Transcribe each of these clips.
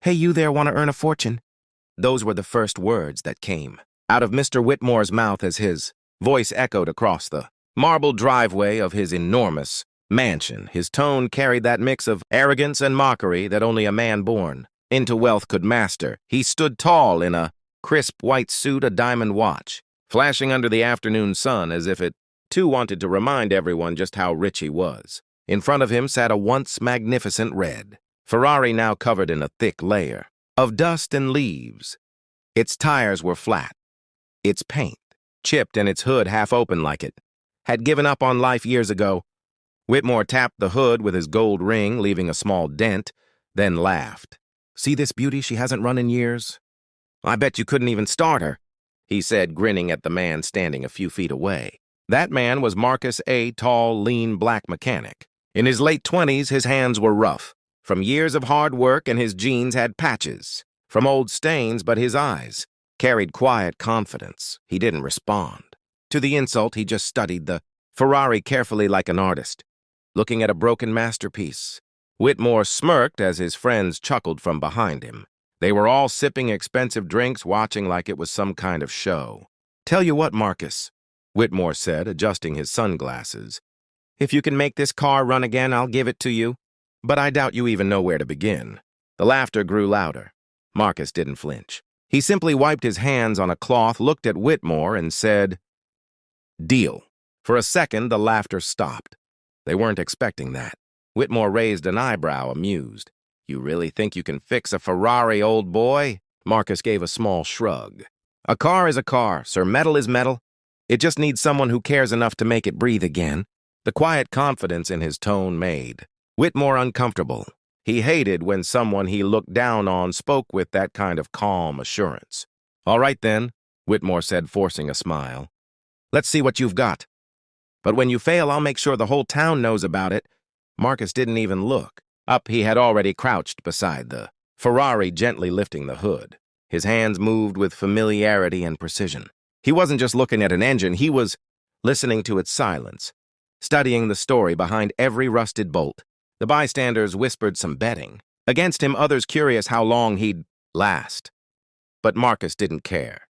"Hey, you there want to earn a fortune?" Those were the first words that came out of Mr. Whitmore's mouth as his voice echoed across the marble driveway of his enormous mansion. His tone carried that mix of arrogance and mockery that only a man born into wealth could master. He stood tall in a crisp white suit, a diamond watch, flashing under the afternoon sun as if it, too, wanted to remind everyone just how rich he was. In front of him sat a once magnificent red Ferrari, now covered in a thick layer of dust and leaves. Its tires were flat, its paint chipped, and its hood half open like it had given up on life years ago. Whitmore tapped the hood with his gold ring, leaving a small dent, then laughed. "See this beauty? She hasn't run in years. I bet you couldn't even start her," he said, grinning at the man standing a few feet away. That man was Marcus, a tall, lean black mechanic. In his late 20s, his hands were rough from years of hard work, and his jeans had patches from old stains, but his eyes carried quiet confidence. He didn't respond to the insult. He just studied the Ferrari carefully like an artist, looking at a broken masterpiece. Whitmore smirked as his friends chuckled from behind him. They were all sipping expensive drinks, watching like it was some kind of show. "Tell you what, Marcus," Whitmore said, adjusting his sunglasses. "If you can make this car run again, I'll give it to you. But I doubt you even know where to begin." The laughter grew louder. Marcus didn't flinch. He simply wiped his hands on a cloth, looked at Whitmore, and said, "Deal." For a second, the laughter stopped. They weren't expecting that. Whitmore raised an eyebrow, amused. "You really think you can fix a Ferrari, old boy?" Marcus gave a small shrug. "A car is a car, sir. Metal is metal. It just needs someone who cares enough to make it breathe again." The quiet confidence in his tone made Whitmore uncomfortable. He hated when someone he looked down on spoke with that kind of calm assurance. "All right, then," Whitmore said, forcing a smile. "Let's see what you've got. But when you fail, I'll make sure the whole town knows about it." Marcus didn't even look up. He had already crouched beside the Ferrari, gently lifting the hood. His hands moved with familiarity and precision. He wasn't just looking at an engine. He was listening to its silence, studying the story behind every rusted bolt. The bystanders whispered some betting against him, others curious how long he'd last. But Marcus didn't care.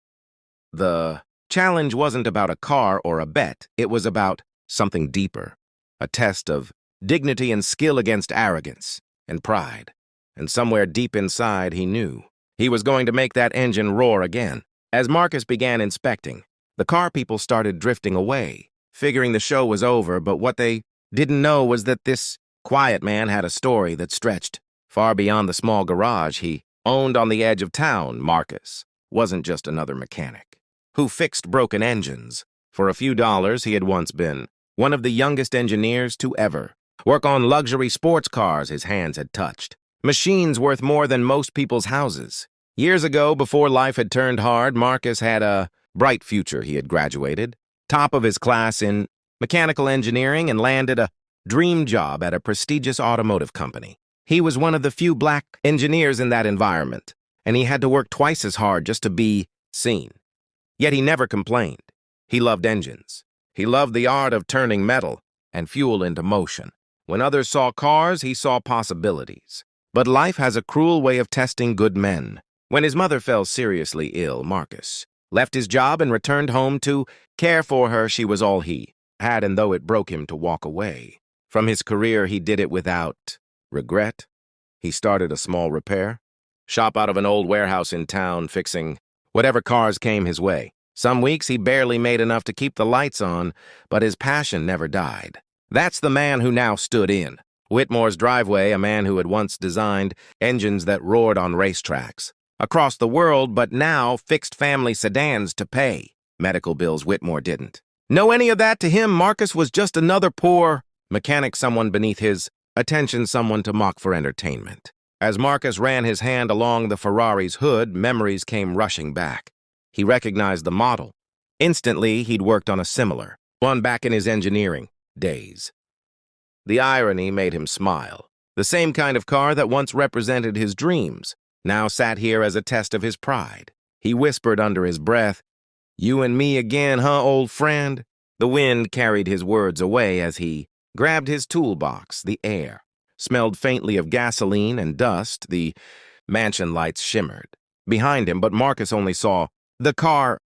The challenge wasn't about a car or a bet. It was about something deeper, a test of dignity and skill against arrogance and pride. And somewhere deep inside, he knew he was going to make that engine roar again. As Marcus began inspecting, the car people started drifting away, figuring the show was over, but what they didn't know was that this quiet man had a story that stretched far beyond the small garage he owned on the edge of town. Marcus wasn't just another mechanic who fixed broken engines. For a few dollars, he had once been one of the youngest engineers to ever work on luxury sports cars his hands had touched, machines worth more than most people's houses. Years ago, before life had turned hard, Marcus had a bright future. He had graduated, top of his class in mechanical engineering, and landed a dream job at a prestigious automotive company. He was one of the few black engineers in that environment, and he had to work twice as hard just to be seen. Yet he never complained. He loved engines. He loved the art of turning metal and fuel into motion. When others saw cars, he saw possibilities. But life has a cruel way of testing good men. When his mother fell seriously ill, Marcus left his job and returned home to care for her. She was all he had, and though it broke him to walk away from his career, he did it without regret. He started a small repair shop out of an old warehouse in town, fixing whatever cars came his way. Some weeks he barely made enough to keep the lights on, but his passion never died. That's the man who now stood in Whitmore's driveway, a man who had once designed engines that roared on racetracks across the world, but now fixed family sedans to pay medical bills Whitmore didn't know any of that. To him, Marcus was just another poor mechanic, someone beneath his attention, someone to mock for entertainment. As Marcus ran his hand along the Ferrari's hood, memories came rushing back. He recognized the model. Instantly, he'd worked on a similar one back in his engineering days. The irony made him smile. The same kind of car that once represented his dreams now sat here as a test of his pride. He whispered under his breath, "You and me again, huh, old friend?" The wind carried his words away as he grabbed his toolbox. The air smelled faintly of gasoline and dust. The mansion lights shimmered behind him, but Marcus only saw the car.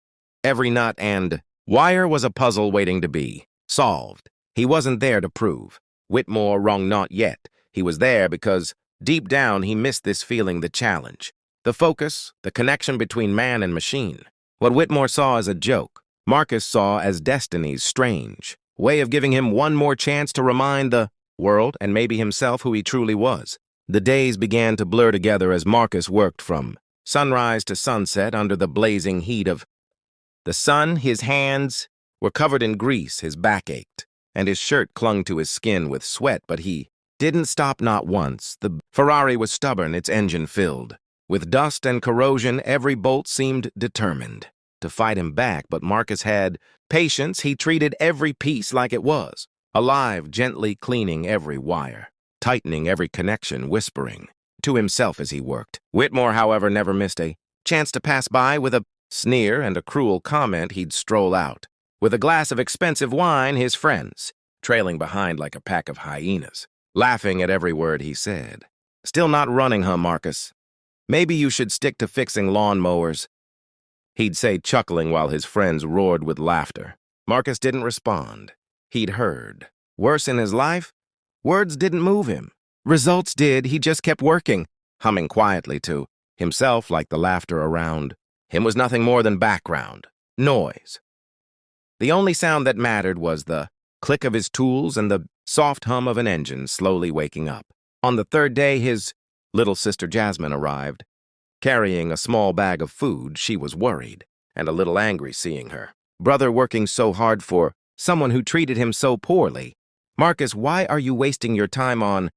Every nut and wire was a puzzle waiting to be solved. He wasn't there to prove Whitmore wrong, not yet. He was there because deep down he missed this feeling, the challenge, the focus, the connection between man and machine. What Whitmore saw as a joke, Marcus saw as destiny's strange way of giving him one more chance to remind the world and maybe himself who he truly was. The days began to blur together as Marcus worked from sunrise to sunset under the blazing heat of the sun. His hands were covered in grease, his back ached, and his shirt clung to his skin with sweat, but he didn't stop, not once. The Ferrari was stubborn, its engine filled with dust and corrosion. Every bolt seemed determined to fight him back, but Marcus had patience. He treated every piece like it was alive, gently cleaning every wire, tightening every connection, whispering to himself as he worked. Whitmore, however, never missed a chance to pass by. With a sneer and a cruel comment, he'd stroll out with a glass of expensive wine, his friends trailing behind like a pack of hyenas, laughing at every word he said. Still not running, huh, Marcus? Maybe you should stick to fixing lawnmowers, he'd say, chuckling while his friends roared with laughter. Marcus didn't respond. He'd heard worse in his life. Words didn't move him. Results did. He just kept working, humming quietly to himself like the laughter around him was nothing more than background noise. The only sound that mattered was the click of his tools and the soft hum of an engine slowly waking up. On the third day, his little sister Jasmine arrived, carrying a small bag of food. She was worried and a little angry seeing her brother working so hard for someone who treated him so poorly. Marcus, why are you wasting your time on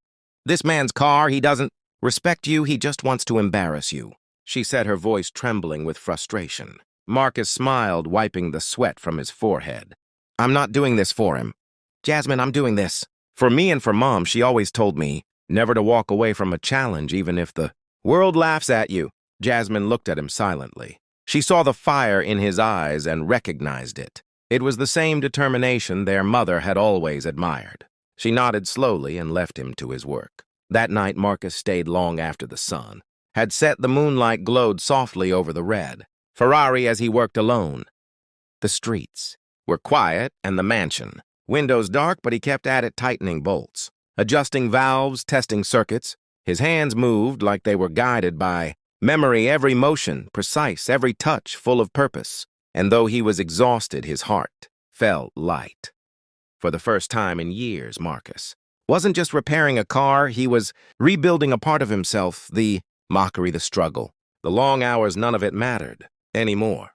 this man's car? He doesn't respect you. He just wants to embarrass you, she said, her voice trembling with frustration. Marcus smiled, wiping the sweat from his forehead. I'm not doing this for him. Jasmine, I'm doing this for me and for Mom. She always told me never to walk away from a challenge, even if the world laughs at you. Jasmine looked at him silently. She saw the fire in his eyes and recognized it. It was the same determination their mother had always admired. She nodded slowly and left him to his work. That night, Marcus stayed long after the sun had set. The moonlight glowed softly over the red Ferrari as he worked alone. The streets were quiet and the mansion, windows dark, but he kept at it, tightening bolts, adjusting valves, testing circuits. His hands moved like they were guided by memory, every motion precise, every touch full of purpose. And though he was exhausted, his heart felt light. For the first time in years, Marcus wasn't just repairing a car, he was rebuilding a part of himself. The mockery, the struggle, the long hours, none of it mattered anymore.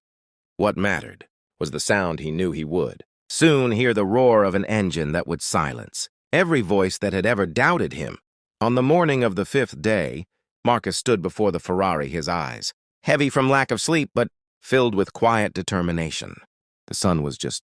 What mattered was the sound he knew he would soon hear, the roar of an engine that would silence every voice that had ever doubted him. On the morning of the 5th day, Marcus stood before the Ferrari, his eyes heavy from lack of sleep, but filled with quiet determination. The sun was just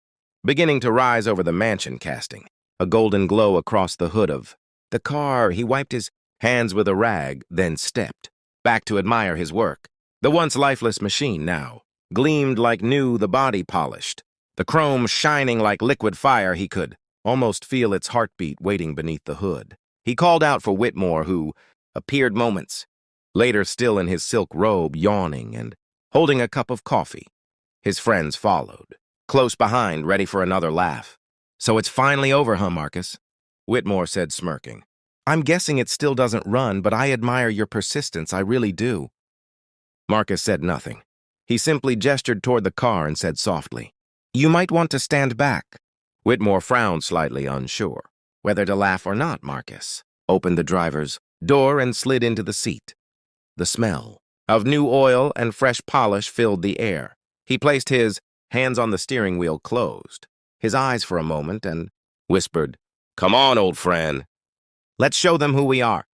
beginning to rise over the mansion, casting a golden glow across the hood of the car. He wiped his hands with a rag, then stepped back to admire his work. The once lifeless machine now gleamed like new, the body polished, the chrome shining like liquid fire. He could almost feel its heartbeat waiting beneath the hood. He called out for Whitmore, who appeared moments later, still in his silk robe, yawning and holding a cup of coffee. His friends followed, close behind, ready for another laugh. So it's finally over, huh, Marcus? Whitmore said, smirking. I'm guessing it still doesn't run, but I admire your persistence, I really do. Marcus said nothing. He simply gestured toward the car and said softly, You might want to stand back. Whitmore frowned, slightly unsure whether to laugh or not. Marcus opened the driver's door and slid into the seat. The smell of new oil and fresh polish filled the air. He placed his hands on the steering wheel, closed his eyes for a moment, and whispered, Come on, old friend. Let's show them who we are.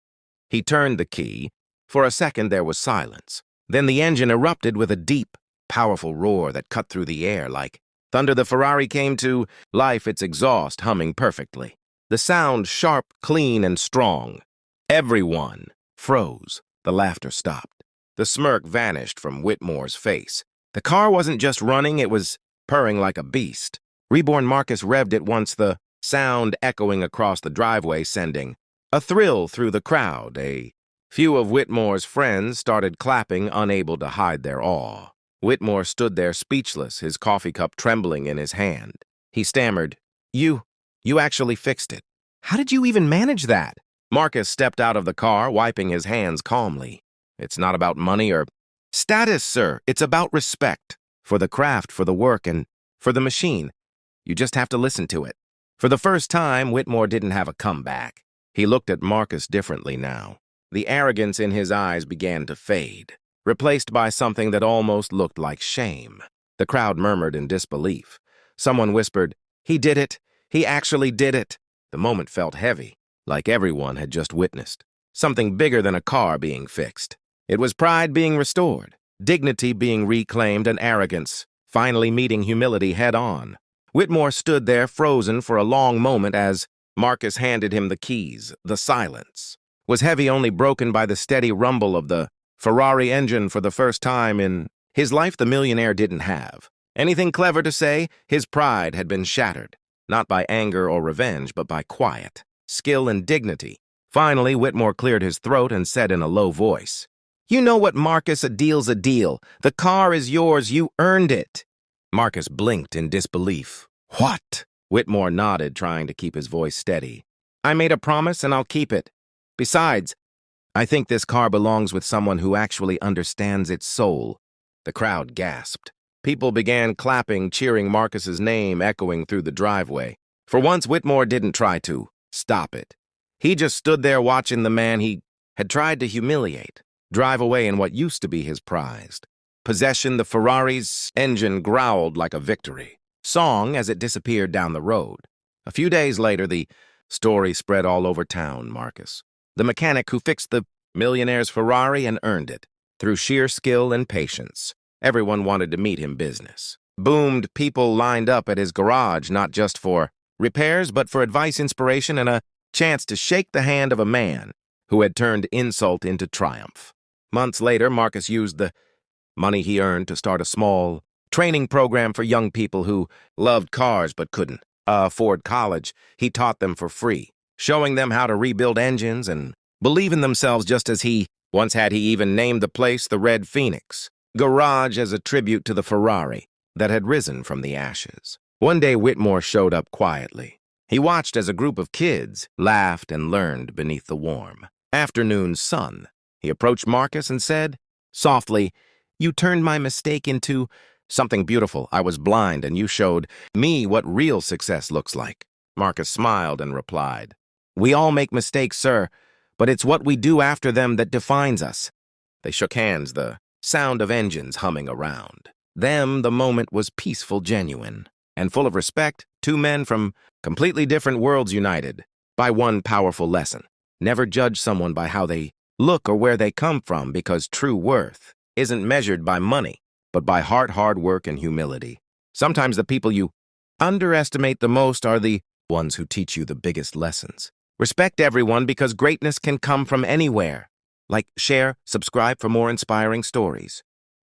He turned the key. For a second there was silence. Then the engine erupted with a deep, powerful roar that cut through the air like thunder. The Ferrari came to life, its exhaust humming perfectly. The sound sharp, clean, and strong. Everyone froze. The laughter stopped. The smirk vanished from Whitmore's face. The car wasn't just running, it was purring like a beast. Reborn. Marcus revved at once, the sound echoing across the driveway, sending a thrill through the crowd, a Few of Whitmore's friends started clapping, unable to hide their awe. Whitmore stood there speechless, his coffee cup trembling in his hand. He stammered, You actually fixed it. How did you even manage that? Marcus stepped out of the car, wiping his hands calmly. It's not about money or status, sir. It's about respect. For the craft, for the work, and for the machine. You just have to listen to it. For the first time, Whitmore didn't have a comeback. He looked at Marcus differently now. The arrogance in his eyes began to fade, replaced by something that almost looked like shame. The crowd murmured in disbelief. Someone whispered, He did it. He actually did it. The moment felt heavy, like everyone had just witnessed. Something bigger than a car being fixed. It was pride being restored, dignity being reclaimed, and arrogance finally meeting humility head-on. Whitmore stood there frozen for a long moment as Marcus handed him the keys. The silence was heavy, only broken by the steady rumble of the Ferrari engine. For the first time in his life, the millionaire didn't have anything clever to say. His pride had been shattered, not by anger or revenge, but by quiet, skill, and dignity. Finally, Whitmore cleared his throat and said in a low voice, You know what, Marcus? A deal's a deal. The car is yours. You earned it. Marcus blinked in disbelief. What? Whitmore nodded, trying to keep his voice steady. I made a promise and I'll keep it. Besides, I think this car belongs with someone who actually understands its soul. The crowd gasped. People began clapping, cheering Marcus's name echoing through the driveway. For once, Whitmore didn't try to stop it. He just stood there watching the man he had tried to humiliate drive away in what used to be his prized possession. The Ferrari's engine growled like a victory song as it disappeared down the road. A few days later, the story spread all over town. Marcus, the mechanic who fixed the millionaire's Ferrari and earned it through sheer skill and patience. Everyone wanted to meet him. Business boomed. People lined up at his garage, not just for repairs, but for advice, inspiration, and a chance to shake the hand of a man who had turned insult into triumph. Months later, Marcus used the money he earned to start a small training program for young people who loved cars but couldn't afford college. He taught them for free, showing them how to rebuild engines and believe in themselves, just as he once had. He even named the place the Red Phoenix Garage as a tribute to the Ferrari that had risen from the ashes. One day, Whitmore showed up quietly. He watched as a group of kids laughed and learned beneath the warm afternoon sun. He approached Marcus and said softly, You turned my mistake into something beautiful. I was blind, and you showed me what real success looks like. Marcus smiled and replied, We all make mistakes, sir, but it's what we do after them that defines us. They shook hands, the sound of engines humming around them. The moment was peaceful, genuine, and full of respect. Two men from completely different worlds united by one powerful lesson. Never judge someone by how they look or where they come from, because true worth isn't measured by money, but by heart, hard work, and humility. Sometimes the people you underestimate the most are the ones who teach you the biggest lessons. Respect everyone, because greatness can come from anywhere. Like, share, subscribe for more inspiring stories.